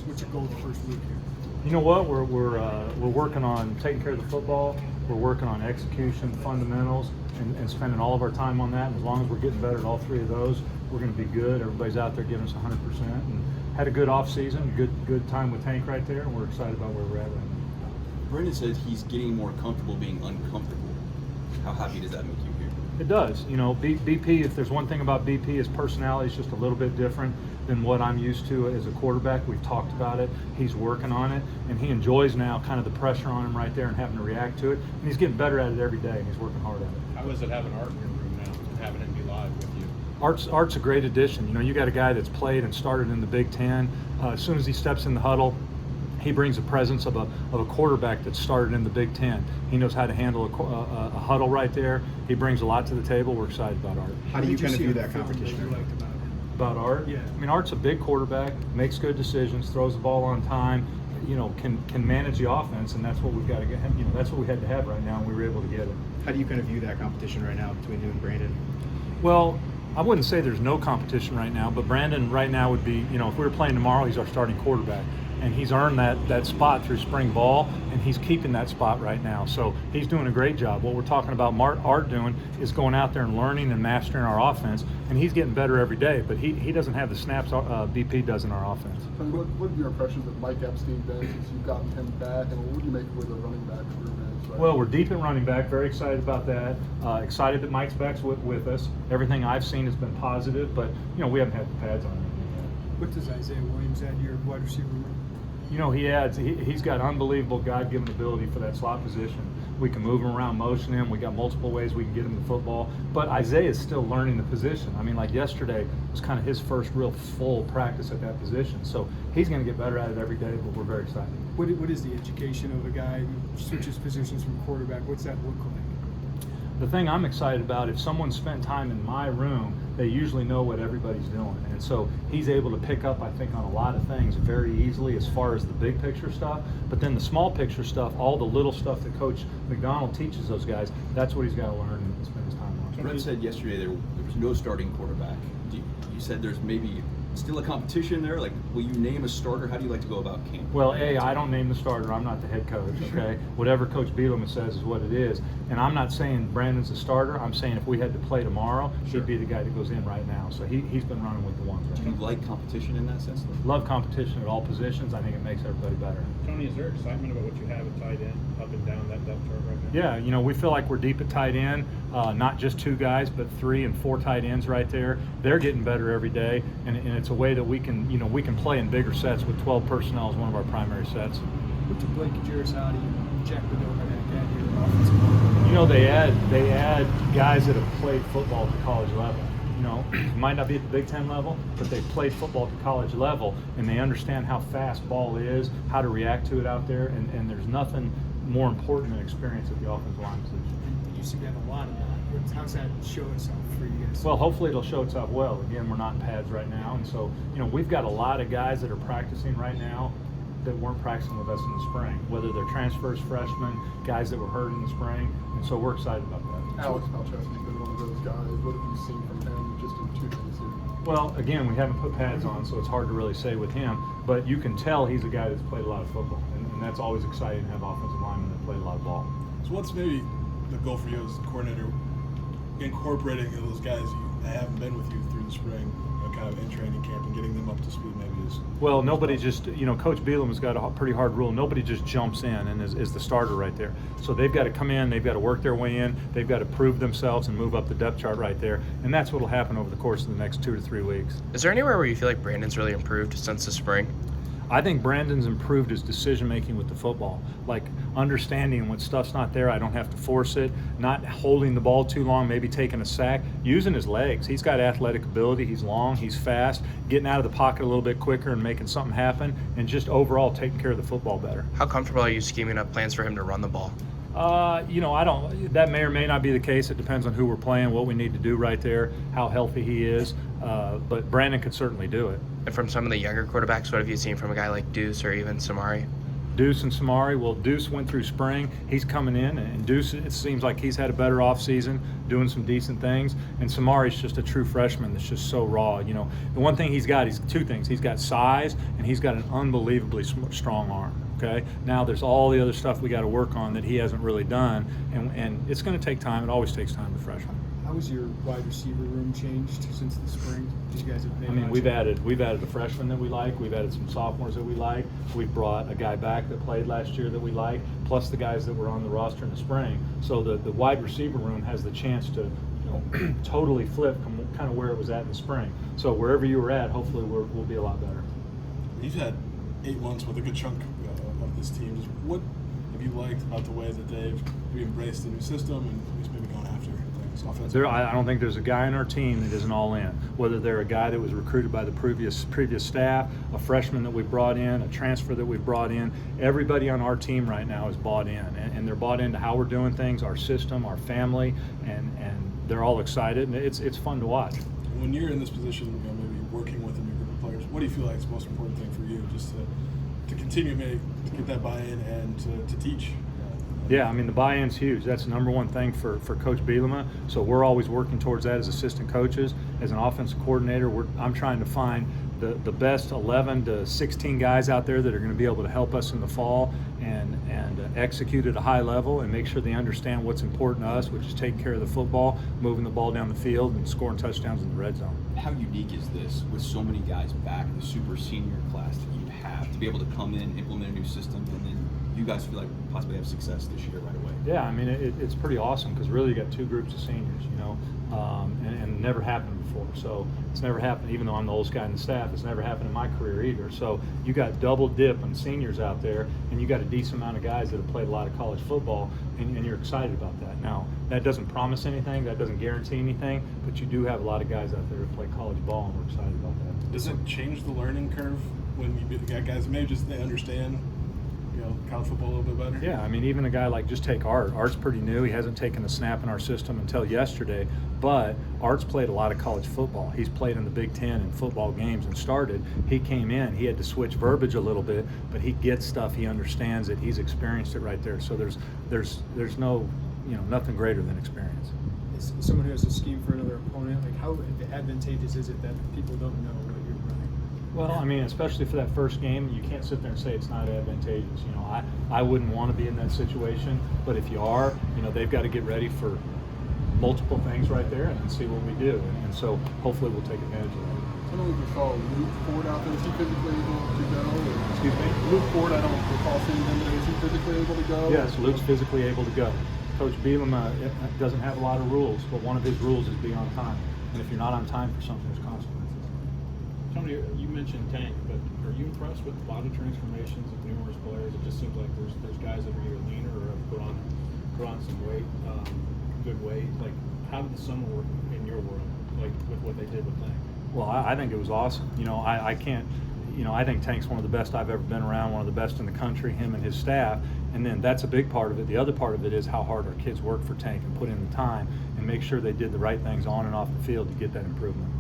What's your goal the first week here? You know what? We're working on taking care of the football. We're working on execution, fundamentals, and spending all of our time on that. And as long as we're getting better at all three of those, we're going to be good. Everybody's out there giving us 100%. And had a good off season, good time with Tank right there, and we're excited about where we're at right now. Brendan said he's getting more comfortable being uncomfortable. How happy does that make you here? It does. You know, BP, if there's one thing about BP, his personality is just a little bit different than what I'm used to as a quarterback. We've talked about it. He's working on it, and he enjoys now kind of the pressure on him right there and having to react to it. And he's getting better at it every day, and he's working hard at it. How is it having Art in your room now and having him be live with you? Art's a great addition. You know, you got a guy that's played and started in the Big Ten. As soon as he steps in the huddle, he brings the presence of a quarterback that started in the Big Ten. He knows how to handle a huddle right there. He brings a lot to the table. We're excited about Art. How do you kind of view that competition? You liked about him? About Art? Yeah. I mean, Art's a big quarterback, makes good decisions, throws the ball on time, you know, can manage the offense, and that's what we've got to get. You know, that's what we had to have right now, and we were able to get it. How do you kind of view that competition right now between you and Brandon? Well, I wouldn't say there's no competition right now, but Brandon right now would be, you know, if we were playing tomorrow, he's our starting quarterback. And he's earned that spot through spring ball, and he's keeping that spot right now. So he's doing a great job. What we're talking about Art doing is going out there and learning and mastering our offense, and he's getting better every day. But he doesn't have the snaps BP does in our offense. And what are your impressions of Mike Epstein been since you've gotten him back, and what do you make with the running back group? Well, we're deep at running back. Very excited about that. Excited that Mike's back with us. Everything I've seen has been positive, but you know we haven't had the pads on anything yet. What does Isaiah Williams add to your wide receiver room? You know, he's got unbelievable God-given ability for that slot position. We can move him around, motion him. We got multiple ways we can get him the football. But Isaiah is still learning the position. I mean, like yesterday was kind of his first real full practice at that position. So he's going to get better at it every day, but we're very excited. What is the education of a guy who switches positions from quarterback? What's that look like? The thing I'm excited about, if someone spent time in my room, they usually know what everybody's doing. And so he's able to pick up, I think, on a lot of things very easily as far as the big picture stuff. But then the small picture stuff, all the little stuff that Coach McDonald teaches those guys, that's what he's got to learn and spend his time on. Brett said yesterday there was no starting quarterback. You said there's maybe still a competition there. Like, will you name a starter? How do you like to go about camp? Well, I don't name the starter. I'm not the head coach, okay? Whatever Coach Bielema says is what it is. And I'm not saying Brandon's a starter. I'm saying if we had to play tomorrow, he'd be the guy that goes in right now. So he's been running with the ones right Do you now. like competition in that sense? Love competition at all positions. I think it makes everybody better. Tony, is there excitement about what you have at tight end, up and down that depth chart right now? Yeah, you know, we feel like we're deep at tight end, not just two guys, but 3 and 4 tight ends right there. They're getting better every day, and it's a way that we can play in bigger sets with 12 personnel as one of our primary sets. What do Blake Jairosati and Jack Bedova add to your offensive line? You know, they add guys that have played football at the college level. You know, might not be at the Big Ten level, but they've played football at the college level, and they understand how fast ball is, how to react to it out there, and there's nothing more important than experience at the offensive line position. You seem to have a lot of that. How's that show itself for you guys? Well, hopefully it'll show itself well. Again, we're not in pads right now, and so, you know, we've got a lot of guys that are practicing right now that weren't practicing with us in the spring, whether they're transfers, freshmen, guys that were hurt in the spring, and so we're excited about that. Alex Malcheski's been one of those guys. What have you seen from him just in 2 days here? Well, again, we haven't put pads on, so it's hard to really say with him, but you can tell he's a guy that's played a lot of football, and that's always exciting to have offensive linemen that played a lot of ball. So what's maybe the goal for you as a coordinator, incorporating those guys that haven't been with you through the spring, kind of in training camp, and getting them up to speed maybe is? Well, nobody just, Coach Bielema's got a pretty hard rule. Nobody just jumps in and is the starter right there. So they've got to come in, they've got to work their way in, they've got to prove themselves and move up the depth chart right there. And that's what will happen over the course of the next 2 to 3 weeks. Is there anywhere where you feel like Brandon's really improved since the spring? I think Brandon's improved his decision-making with the football, like understanding when stuff's not there, I don't have to force it, not holding the ball too long, maybe taking a sack, using his legs. He's got athletic ability, he's long, he's fast, getting out of the pocket a little bit quicker and making something happen, and just overall taking care of the football better. How comfortable are you scheming up plans for him to run the ball? That may or may not be the case. It depends on who we're playing, what we need to do right there, how healthy he is. But Brandon could certainly do it. And from some of the younger quarterbacks, what have you seen from a guy like Deuce or even Samari? Deuce and Samari. Well, Deuce went through spring. He's coming in, and Deuce, it seems like he's had a better offseason, doing some decent things. And Samari's just a true freshman that's just so raw. You know, the one thing he's got, he's two things. He's got size, and he's got an unbelievably strong arm. Okay. Now there's all the other stuff we got to work on that he hasn't really done, and it's going to take time. It always takes time with freshmen. How has your wide receiver room changed since the spring? Did you guys have made I mean, much we've of- added a freshman that we like. We've added some sophomores that we like. We've brought a guy back that played last year that we like, plus the guys that were on the roster in the spring. So the wide receiver room has the chance to, you know, totally flip from kind of where it was at in the spring. So wherever you were at, hopefully we'll be a lot better. You've had 8 months with a good chunk of this team. Just what have you liked about the way that they've maybe embraced the new system and who's maybe going after this offense? I don't think there's a guy on our team that isn't all in. Whether they're a guy that was recruited by the previous staff, a freshman that we brought in, a transfer that we brought in, everybody on our team right now is bought in, and they're bought into how we're doing things, our system, our family, and they're all excited, and it's fun to watch. When you're in this position, you know, maybe working with a new group of players, what do you feel like is the most important thing for you, just to continue to get that buy-in and to teach? Yeah, I mean, the buy-in's huge. That's the number one thing for Coach Bielema. So we're always working towards that as assistant coaches. As an offensive coordinator, I'm trying to find the best 11 to 16 guys out there that are going to be able to help us in the fall and execute at a high level and make sure they understand what's important to us, which is taking care of the football, moving the ball down the field, and scoring touchdowns in the red zone. How unique is this with so many guys back, the super senior class that you have, to be able to come in, implement a new system, and then you guys feel like possibly have success this year right away? Yeah, I mean, it's pretty awesome because really you got two groups of seniors, you know, and never happened before. So it's never happened, even though I'm the oldest guy in the staff, it's never happened in my career either. So you got double dip on seniors out there, and you got a decent amount of guys that have played a lot of college football, and you're excited about that. Now, that doesn't promise anything, that doesn't guarantee anything, but you do have a lot of guys out there who play college ball, and we're excited about that. Does it change the learning curve when you got guys who maybe just they understand, you know, college football a little bit better? Yeah, I mean, even a guy like, just take Art. Art's pretty new. He hasn't taken a snap in our system until yesterday, but Art's played a lot of college football. He's played in the Big Ten in football games and started. He came in, he had to switch verbiage a little bit, but he gets stuff, he understands it, he's experienced it right there. So there's no, you know, nothing greater than experience. As someone who has a scheme for another opponent, like how advantageous is it that people don't know what you're running? Well, I mean, especially for that first game, you can't sit there and say it's not advantageous. You know, I wouldn't want to be in that situation, but if you are, you know, they've got to get ready for multiple things right there and see what we do. And so hopefully we'll take advantage of that. I don't recall Luke Ford out there. Is he physically able to go? Excuse me? Luke Ford, I don't recall seeing him there. Is he physically able to go? Yes, Luke's physically able to go. Coach Bielema doesn't have a lot of rules, but one of his rules is be on time. And if you're not on time for something, there's consequences. Tony, you mentioned Tank, but are you impressed with body transformations of numerous players? It just seems like there's guys that are either leaner or have put on some weight, good weight. Like, how did the summer work in your world, like with what they did with Tank? Well, I think it was awesome. You know, I can't, you know, I think Tank's one of the best I've ever been around, one of the best in the country, him and his staff. And then that's a big part of it. The other part of it is how hard our kids work for Tank and put in the time and make sure they did the right things on and off the field to get that improvement.